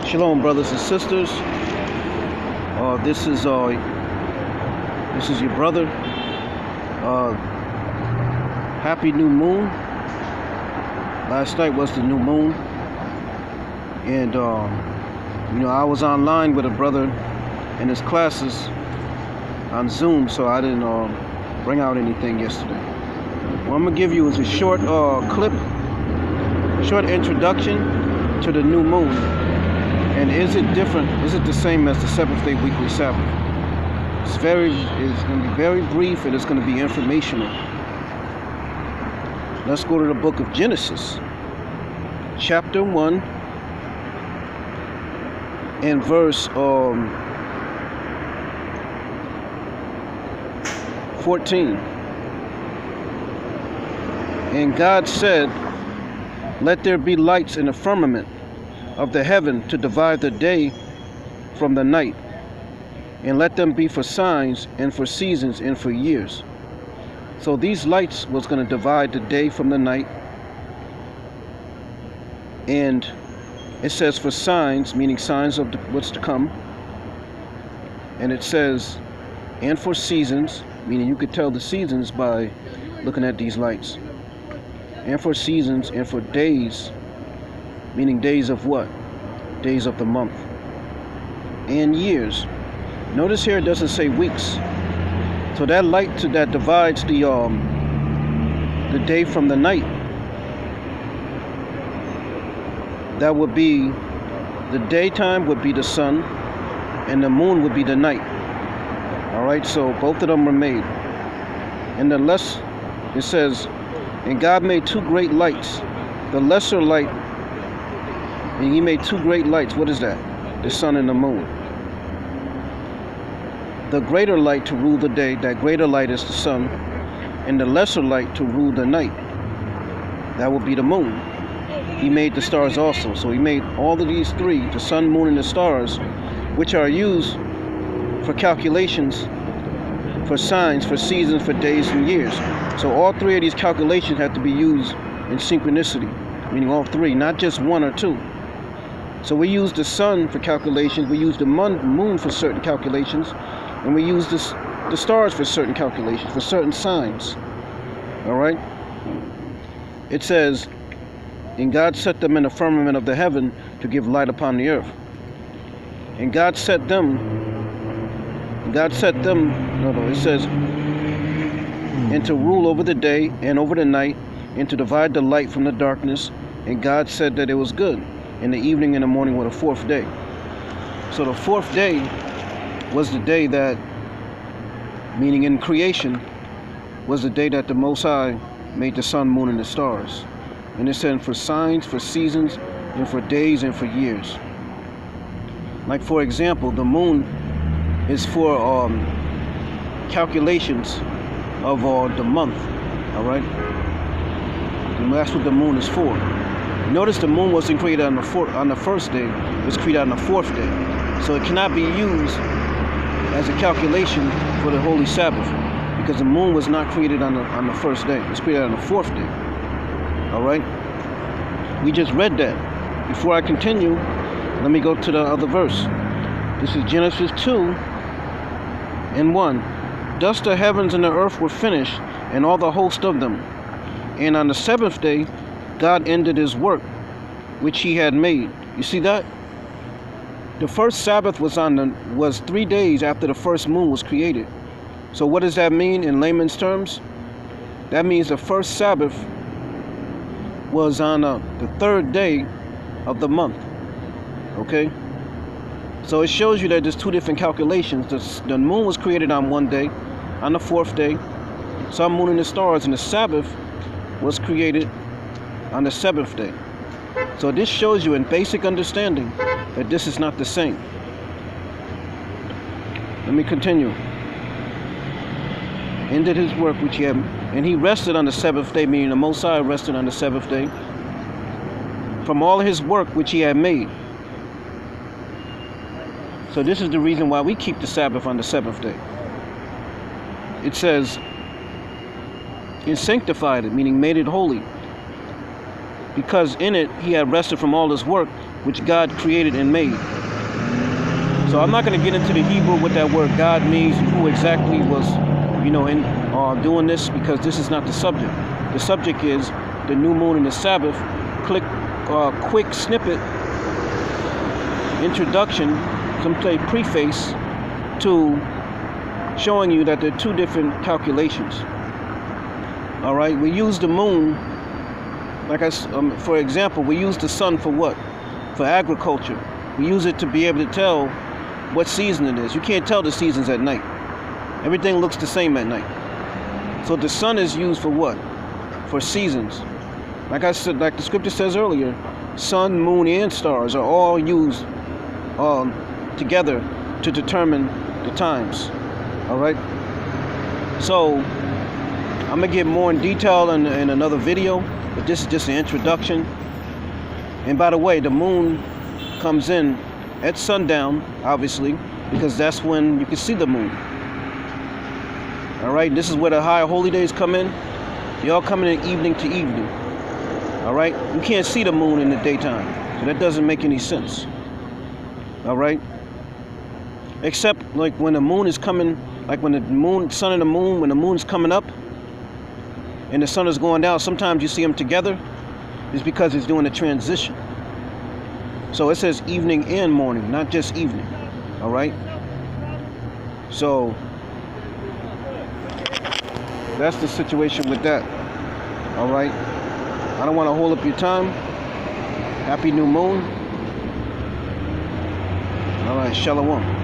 Shalom, brothers and sisters. This is your brother. Happy new moon. Last night was the new moon, and I was online with a brother in his classes on Zoom, so I didn't bring out anything yesterday. What I'm gonna give you is a short clip, short introduction to the new moon. And is it different? Is it the same as the seventh day weekly Sabbath? It's going to be very brief, and it's going to be informational. Let's go to the book of Genesis, chapter 1, and verse 14. And God said, "Let there be lights in the firmament of the heaven to divide the day from the night, and let them be for signs and for seasons and for years." So these lights was going to divide the day from the night, and it says for signs, meaning signs of what's to come, and it says and for seasons, meaning you could tell the seasons by looking at these lights, and for seasons and for days, meaning days of what? Days of the month. And years. Notice here it doesn't say weeks. So that light that divides the day from the night, that would be the daytime would be the sun, and the moon would be the night. Alright, so both of them were made. And it says, and God made two great lights, the lesser light. And he made two great lights. What is that? The sun and the moon. The greater light to rule the day, that greater light is the sun, and the lesser light to rule the night. That would be the moon. He made the stars also. So he made all of these three, the sun, moon, and the stars, which are used for calculations, for signs, for seasons, for days and years. So all three of these calculations have to be used in synchronicity, meaning all three, not just one or two. So we use the sun for calculations, we use the moon for certain calculations, and we use the stars for certain calculations, for certain signs. Alright? It says, and God set them in the firmament of the heaven to give light upon the earth. And it says, and to rule over the day and over the night, and to divide the light from the darkness. And God said that it was good. And the evening and the morning were the fourth day. So the fourth day was the day that, meaning in creation, was the day that the Most High made the sun, moon, and the stars. And it said for signs, for seasons, and for days, and for years. Like for example, the moon is for calculations of the month. All right, and that's what the moon is for. Notice the moon wasn't created on the first day; it was created on the fourth day. So it cannot be used as a calculation for the holy Sabbath, because the moon was not created on the first day; it was created on the fourth day. All right, we just read that. Before I continue, let me go to the other verse. This is Genesis 2:1. Thus the heavens and the earth were finished, and all the host of them. And on the seventh day, God ended his work, which he had made. You see that? The first Sabbath was 3 days after the first moon was created. So what does that mean in layman's terms? That means the first Sabbath was on the third day of the month. Okay? So it shows you that there's two different calculations. The moon was created on one day, on the fourth day. Sun, moon, and the stars, and the Sabbath was created on the seventh day. So this shows you in basic understanding that this is not the same. Let me continue. Ended his work which he had, and he rested on the seventh day, meaning the Most High rested on the seventh day from all his work which he had made. So this is the reason why we keep the Sabbath on the seventh day. It says, and sanctified it, meaning made it holy, because in it he had rested from all his work which God created and made. So I'm not going to get into the Hebrew what that word God means, who exactly was, in doing this, because this is not the subject. The subject is the new moon and the Sabbath. Quick snippet, introduction, some type preface to showing you that there are two different calculations. All right, we use the moon, for example, we use the sun for what? For agriculture. We use it to be able to tell what season it is. You can't tell the seasons at night. Everything looks the same at night. So the sun is used for what? For seasons. Like I said, like the scripture says earlier, sun, moon, and stars are all used together to determine the times. All right. So I'm gonna get more in detail in another video, but this is just an introduction. And by the way, the moon comes in at sundown, obviously, because that's when you can see the moon. All right, this is where the high holy days come in. They all come in evening to evening. All right, you can't see the moon in the daytime, so that doesn't make any sense. All right, except like when the moon is coming, like when the sun and the moon, when the moon's coming up and the sun is going down, sometimes you see them together. It's because it's doing a transition. So it says evening and morning, not just evening. All right. So that's the situation with that. All right. I don't want to hold up your time. Happy new moon. All right. Shalom.